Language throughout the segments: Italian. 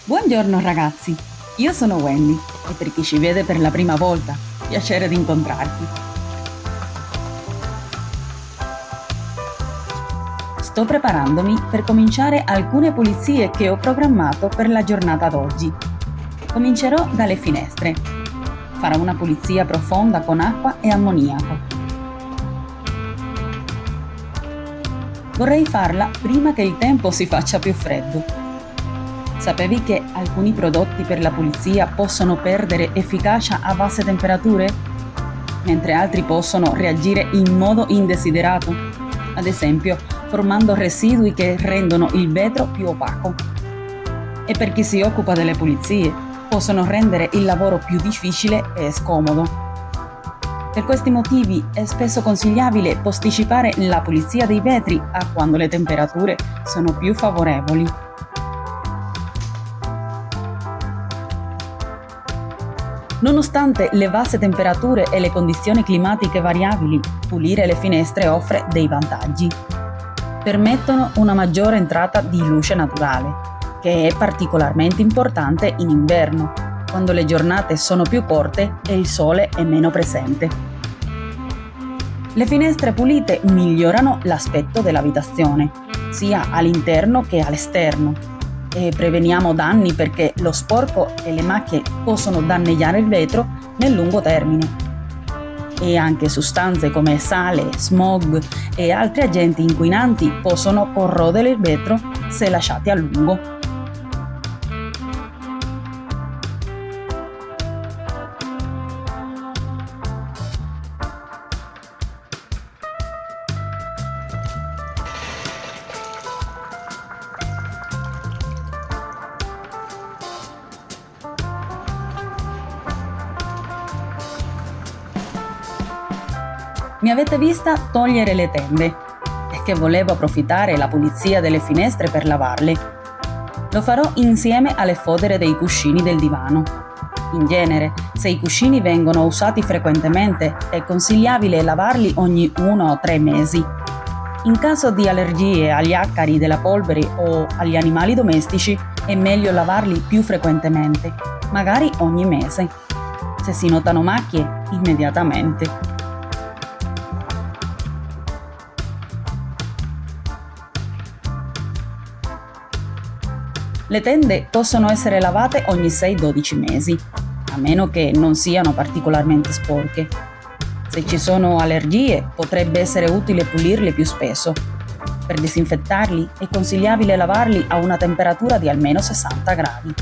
Buongiorno ragazzi, io sono Wendy e per chi ci vede per la prima volta, piacere di incontrarti. Sto preparandomi per cominciare alcune pulizie che ho programmato per la giornata d'oggi. Comincerò dalle finestre. Farò una pulizia profonda con acqua e ammoniaco. Vorrei farla prima che il tempo si faccia più freddo. Sapevi che alcuni prodotti per la pulizia possono perdere efficacia a basse temperature? Mentre altri possono reagire in modo indesiderato, ad esempio formando residui che rendono il vetro più opaco. E per chi si occupa delle pulizie, possono rendere il lavoro più difficile e scomodo. Per questi motivi è spesso consigliabile posticipare la pulizia dei vetri a quando le temperature sono più favorevoli. Nonostante le basse temperature e le condizioni climatiche variabili, pulire le finestre offre dei vantaggi. Permettono una maggiore entrata di luce naturale, che è particolarmente importante in inverno, quando le giornate sono più corte e il sole è meno presente. Le finestre pulite migliorano l'aspetto dell'abitazione, sia all'interno che all'esterno, e preveniamo danni perché lo sporco e le macchie possono danneggiare il vetro nel lungo termine. E anche sostanze come sale, smog e altri agenti inquinanti possono corrodere il vetro se lasciati a lungo. Mi avete vista togliere le tende e che volevo approfittare la pulizia delle finestre per lavarle. Lo farò insieme alle fodere dei cuscini del divano. In genere, se i cuscini vengono usati frequentemente, è consigliabile lavarli ogni 1 o 3 mesi. In caso di allergie agli acari della polvere o agli animali domestici, è meglio lavarli più frequentemente, magari ogni mese. Se si notano macchie, immediatamente. Le tende possono essere lavate ogni 6-12 mesi, a meno che non siano particolarmente sporche. Se ci sono allergie, potrebbe essere utile pulirle più spesso. Per disinfettarli è consigliabile lavarli a una temperatura di almeno 60 gradi.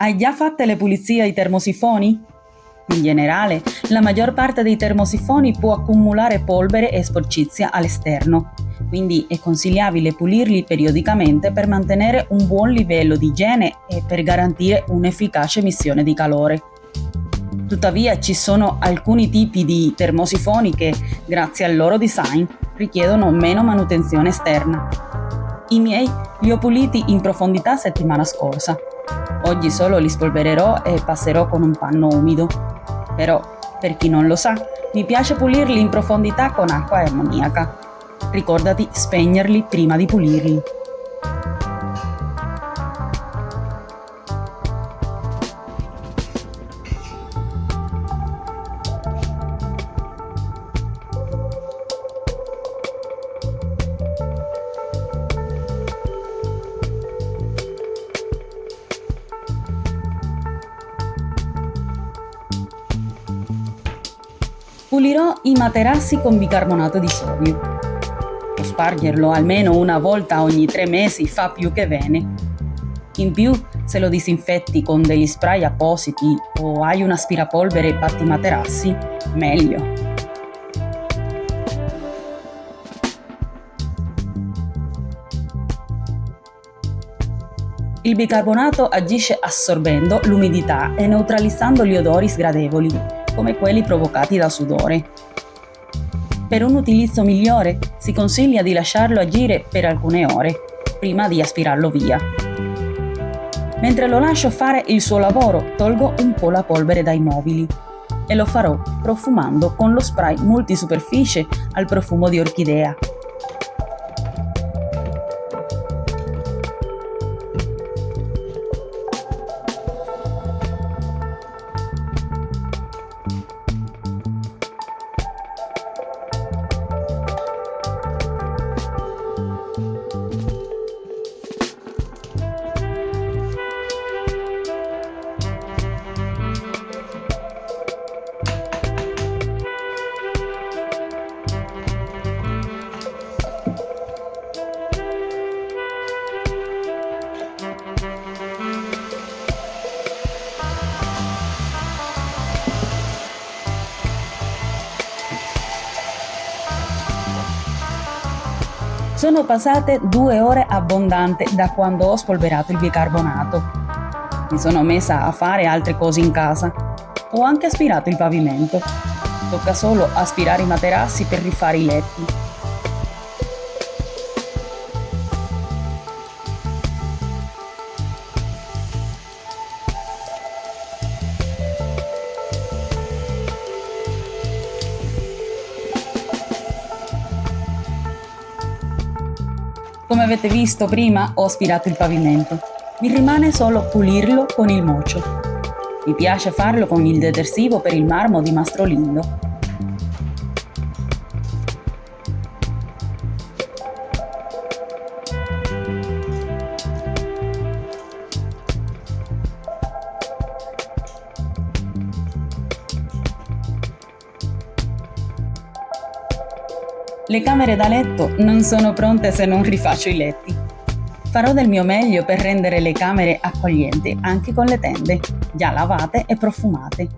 Hai già fatte le pulizie ai termosifoni? In generale, la maggior parte dei termosifoni può accumulare polvere e sporcizia all'esterno, quindi è consigliabile pulirli periodicamente per mantenere un buon livello di igiene e per garantire un'efficace emissione di calore. Tuttavia ci sono alcuni tipi di termosifoni che, grazie al loro design, richiedono meno manutenzione esterna. I miei li ho puliti in profondità settimana scorsa. Oggi solo li spolvererò e passerò con un panno umido. Però, per chi non lo sa, mi piace pulirli in profondità con acqua e ammoniaca. Ricordati spegnerli prima di pulirli. Pulirò i materassi con bicarbonato di sodio. Spargerlo almeno una volta ogni 3 mesi fa più che bene. In più, se lo disinfetti con degli spray appositi o hai un aspirapolvere battimaterassi, meglio. Il bicarbonato agisce assorbendo l'umidità e neutralizzando gli odori sgradevoli, come quelli provocati da sudore. Per un utilizzo migliore si consiglia di lasciarlo agire per alcune ore, prima di aspirarlo via. Mentre lo lascio fare il suo lavoro, tolgo un po' la polvere dai mobili e lo farò profumando con lo spray multisuperficie al profumo di orchidea. Sono passate 2 ore abbondanti da quando ho spolverato il bicarbonato. Mi sono messa a fare altre cose in casa. Ho anche aspirato il pavimento. Tocca solo aspirare i materassi per rifare i letti. Come avete visto prima, ho aspirato il pavimento. Mi rimane solo pulirlo con il mocio. Mi piace farlo con il detersivo per il marmo di Mastro Lindo. Le camere da letto non sono pronte se non rifaccio i letti. Farò del mio meglio per rendere le camere accoglienti anche con le tende, già lavate e profumate.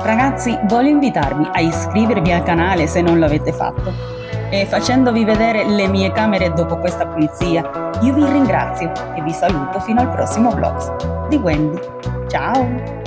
Ragazzi, voglio invitarvi a iscrivervi al canale se non l'avete fatto. E facendovi vedere le mie camere dopo questa pulizia, io vi ringrazio e vi saluto fino al prossimo vlog di Wendy. Ciao!